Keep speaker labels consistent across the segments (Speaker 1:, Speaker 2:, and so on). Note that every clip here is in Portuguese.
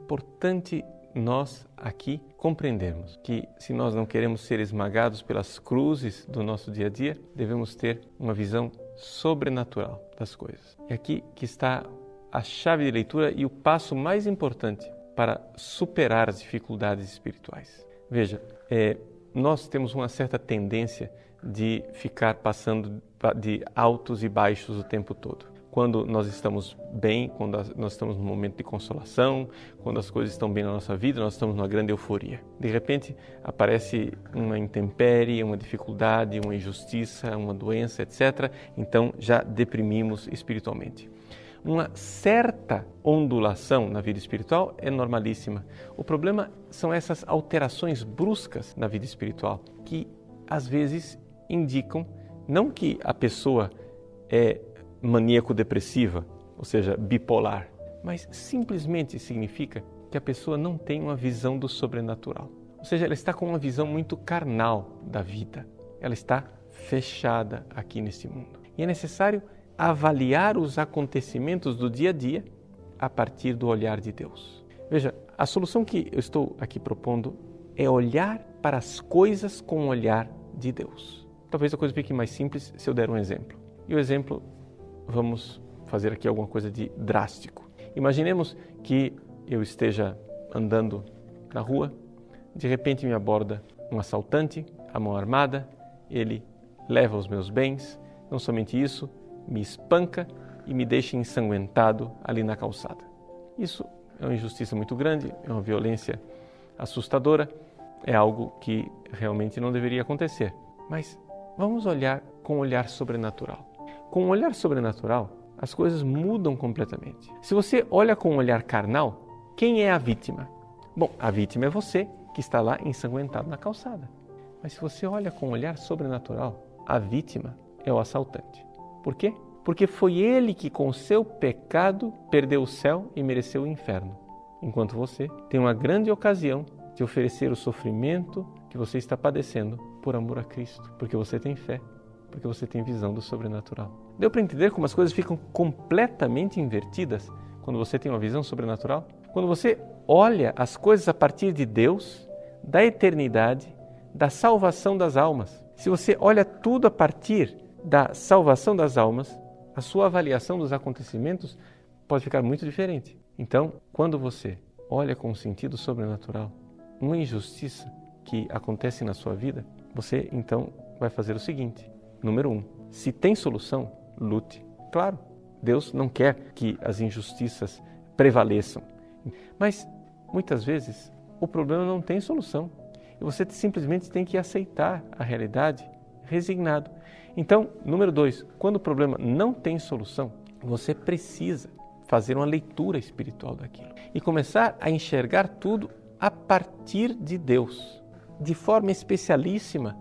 Speaker 1: importante nós aqui compreendermos que se nós não queremos ser esmagados pelas cruzes do nosso dia a dia, devemos ter uma visão sobrenatural das coisas. E aqui que está a chave de leitura e o passo mais importante para superar as dificuldades espirituais. Veja, nós temos uma certa tendência de ficar passando de altos e baixos o tempo todo. Quando nós estamos bem, quando nós estamos num momento de consolação, quando as coisas estão bem na nossa vida, nós estamos numa grande euforia. De repente, aparece uma intempérie, uma dificuldade, uma injustiça, uma doença, etc. Então, já deprimimos espiritualmente. Uma certa ondulação na vida espiritual é normalíssima. O problema são essas alterações bruscas na vida espiritual, que às vezes indicam não que a pessoa é maníaco-depressiva, ou seja, bipolar, mas simplesmente significa que a pessoa não tem uma visão do sobrenatural. Ou seja, ela está com uma visão muito carnal da vida. Ela está fechada aqui neste mundo. E é necessário avaliar os acontecimentos do dia a dia a partir do olhar de Deus. Veja, a solução que eu estou aqui propondo é olhar para as coisas com o olhar de Deus. Talvez a coisa fique mais simples se eu der um exemplo. E o exemplo, vamos fazer aqui alguma coisa de drástico. Imaginemos que eu esteja andando na rua, de repente me aborda um assaltante, à mão armada, ele leva os meus bens, não somente isso, me espanca e me deixa ensanguentado ali na calçada. Isso é uma injustiça muito grande, é uma violência assustadora, é algo que realmente não deveria acontecer. Mas vamos olhar com um olhar sobrenatural. Com um olhar sobrenatural, as coisas mudam completamente. Se você olha com um olhar carnal, quem é a vítima? Bom, a vítima é você que está lá ensanguentado na calçada. Mas se você olha com um olhar sobrenatural, a vítima é o assaltante. Por quê? Porque foi ele que com o seu pecado perdeu o céu e mereceu o inferno. Enquanto você tem uma grande ocasião de oferecer o sofrimento que você está padecendo por amor a Cristo, porque você tem fé, porque você tem visão do sobrenatural. Deu para entender como as coisas ficam completamente invertidas quando você tem uma visão sobrenatural? Quando você olha as coisas a partir de Deus, da eternidade, da salvação das almas. Se você olha tudo a partir da salvação das almas, a sua avaliação dos acontecimentos pode ficar muito diferente. Então, quando você olha com um sentido sobrenatural, uma injustiça que acontece na sua vida, você então vai fazer o seguinte. Número 1, se tem solução, lute. Claro, Deus não quer que as injustiças prevaleçam. Mas, muitas vezes, o problema não tem solução. E você simplesmente tem que aceitar a realidade resignado. Então, número 2, quando o problema não tem solução, você precisa fazer uma leitura espiritual daquilo e começar a enxergar tudo a partir de Deus. De forma especialíssima,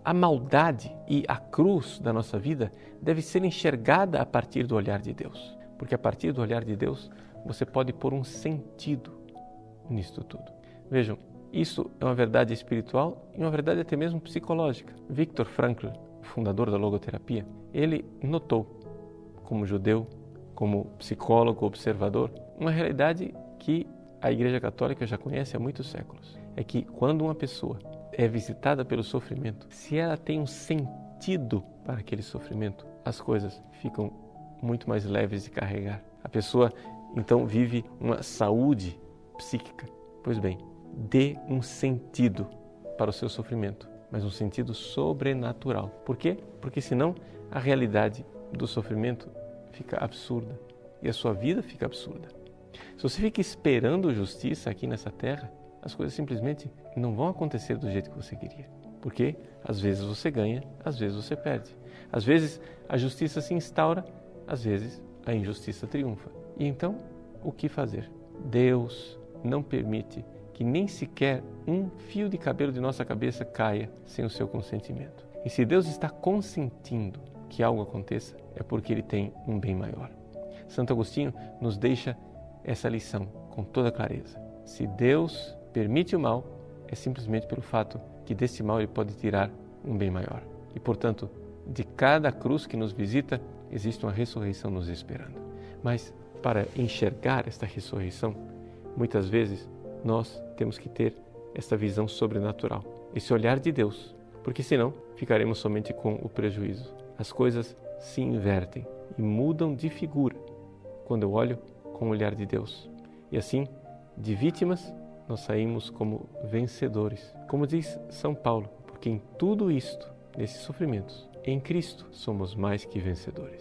Speaker 1: a maldade e a cruz da nossa vida deve ser enxergada a partir do olhar de Deus. Porque a partir do olhar de Deus, você pode pôr um sentido nisto tudo. Vejam, isso é uma verdade espiritual e uma verdade até mesmo psicológica. Viktor Frankl, fundador da logoterapia, ele notou, como judeu, como psicólogo, observador, uma realidade que a Igreja Católica já conhece há muitos séculos. É que quando uma pessoa é visitada pelo sofrimento, se ela tem um sentido para aquele sofrimento, as coisas ficam muito mais leves de carregar. A pessoa, então, vive uma saúde psíquica. Pois bem, dê um sentido para o seu sofrimento, mas um sentido sobrenatural. Por quê? Porque senão a realidade do sofrimento fica absurda e a sua vida fica absurda. Se você fica esperando justiça aqui nessa terra, as coisas simplesmente não vão acontecer do jeito que você queria. Porque às vezes você ganha, às vezes você perde. Às vezes a justiça se instaura, às vezes a injustiça triunfa. E então, o que fazer? Deus não permite que nem sequer um fio de cabelo de nossa cabeça caia sem o seu consentimento. E se Deus está consentindo que algo aconteça, é porque Ele tem um bem maior. Santo Agostinho nos deixa essa lição com toda clareza. Se Deus permite o mal, é simplesmente pelo fato que desse mal Ele pode tirar um bem maior. E, portanto, de cada cruz que nos visita, existe uma ressurreição nos esperando. Mas, para enxergar esta ressurreição, muitas vezes nós temos que ter esta visão sobrenatural, esse olhar de Deus, porque senão ficaremos somente com o prejuízo. As coisas se invertem e mudam de figura quando eu olho com o olhar de Deus. E assim, de vítimas, nós saímos como vencedores. Como diz São Paulo, porque em tudo isto, nesses sofrimentos, em Cristo somos mais que vencedores.